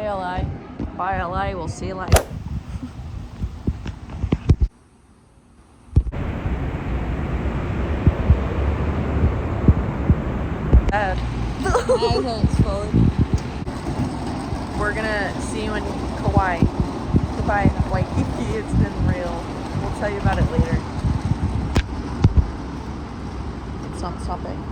LA. Bye LA, we'll see you later. We're gonna see you in Kauai. Goodbye, Hawaii. It's been real. We'll tell you about it later. It's not stopping.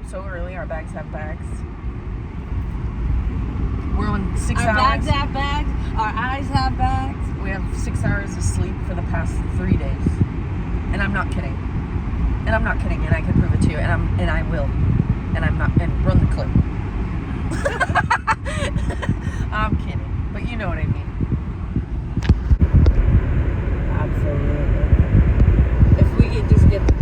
So early, our bags have bags. We're on 6 hours. Our bags have bags. Our eyes have bags. We have 6 hours of sleep for the past 3 days, and I'm not kidding. And I'm not kidding, and I can prove it to you, and I will. And I'm not. And run the clip. I'm kidding, but you know what I mean. Absolutely. If we could just get the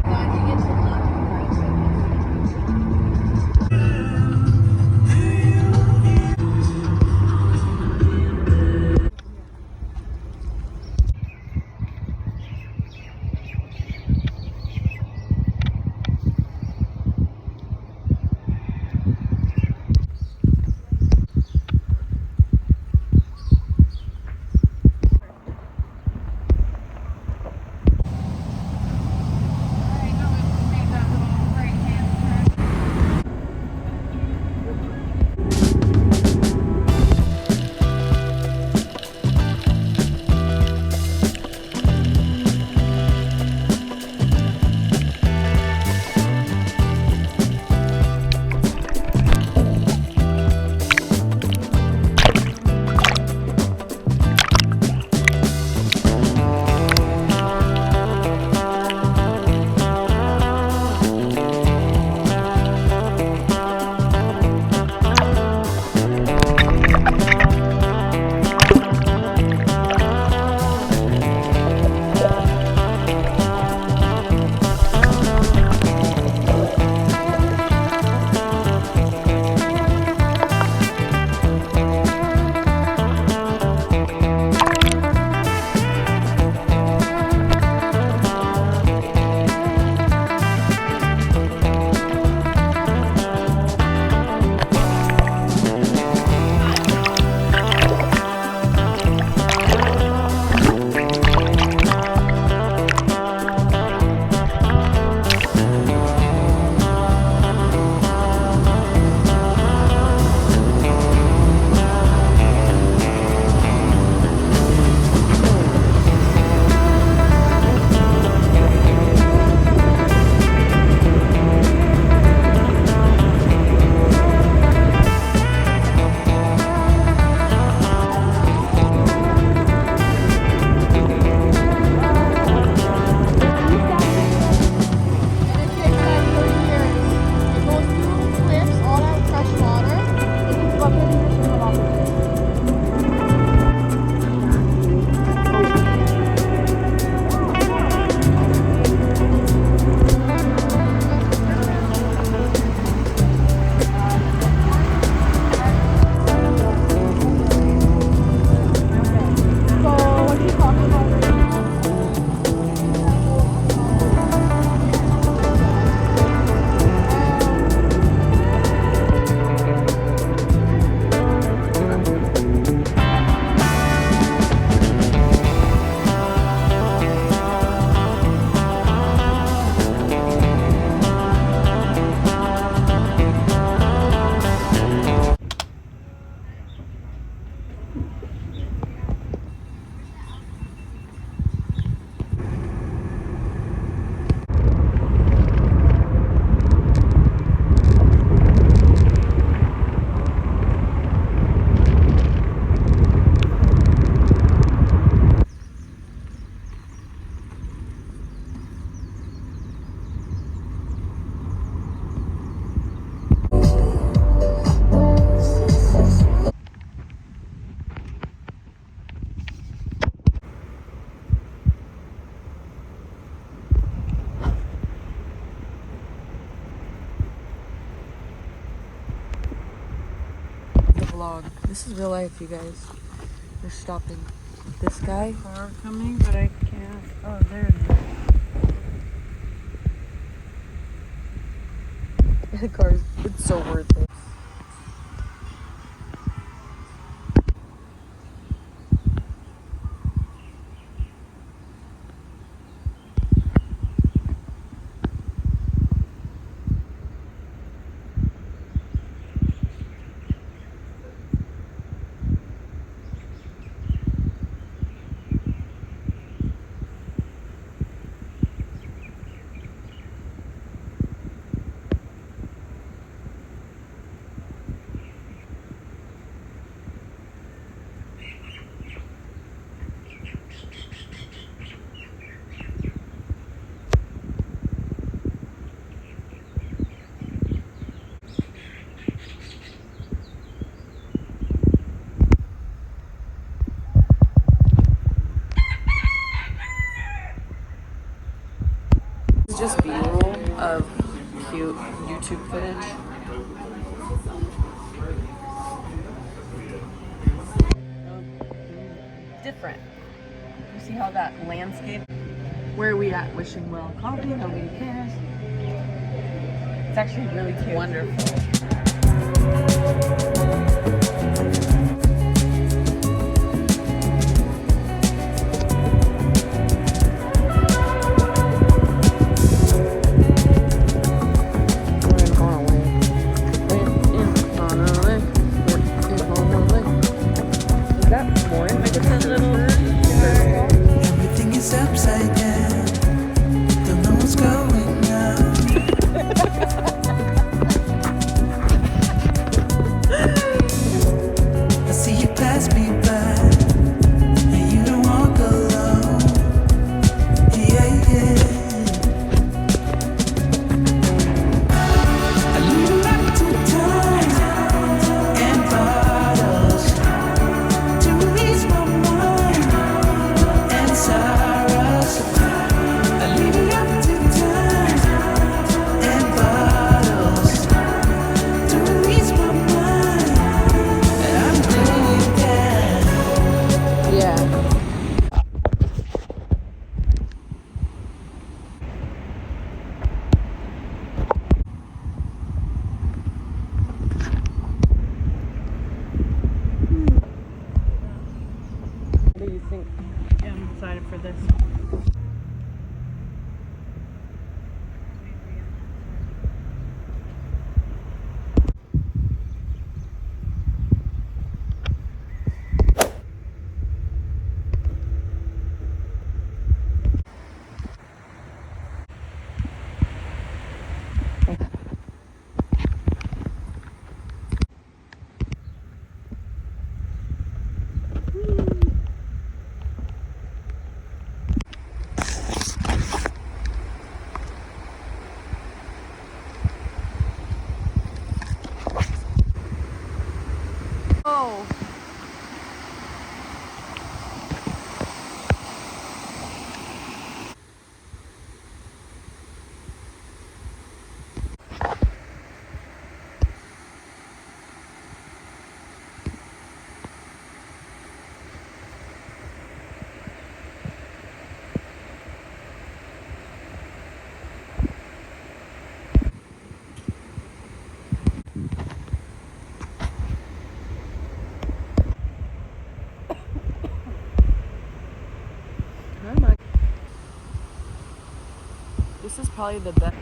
vlog. This is real life, you guys. We're stopping. This guy. Car coming, but I can't. Oh, there it is. The car's, it's so worth it. This is just B-roll of cute YouTube footage. Different. You see how that landscape? Where are we at? Wishing Well Coffee, nobody cares. It's actually really cute. Wonderful. Everything is upside down. Don't know what's going on. I see you pass me by, and you don't walk alone. Yeah, yeah. I leave a lot to time and bottles to release my mind and sorrows. I leave it up to time and bottles to release my mind, and I'm doing that. Yeah. What do you think? Yeah, I'm excited for this. Oh. This is probably the best.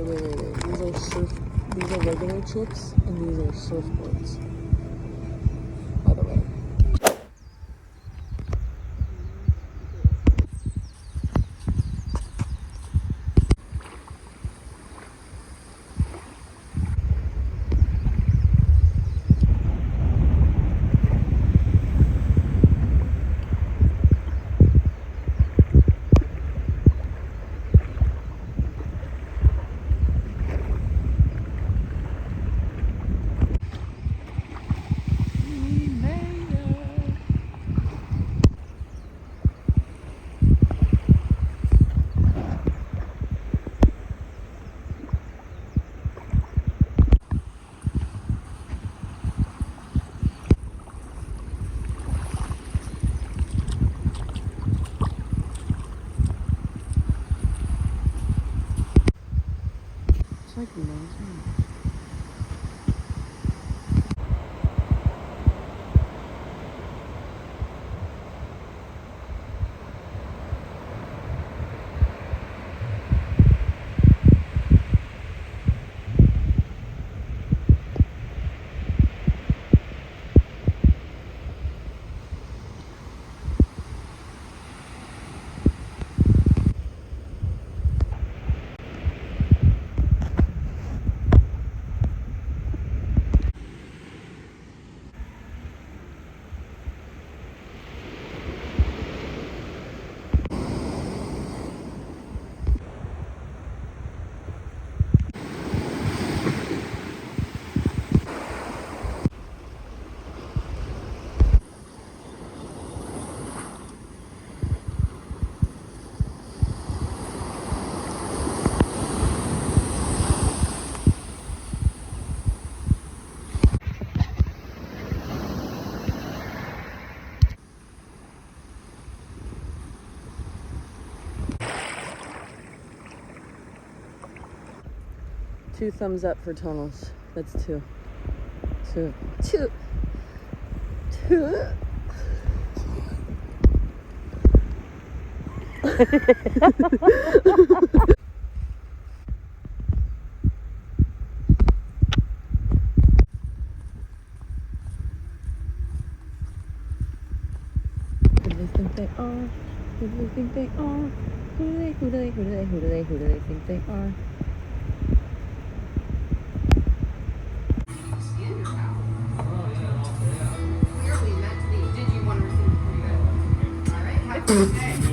wait. These are regular chips, and these are surfboards. By the way. It's like mountain. Two thumbs up for tunnels. That's two. Two. Who do they think they are? Who do they think they are? Who do they think they are? Clearly meant to be. Did you want to receive before you go? All right.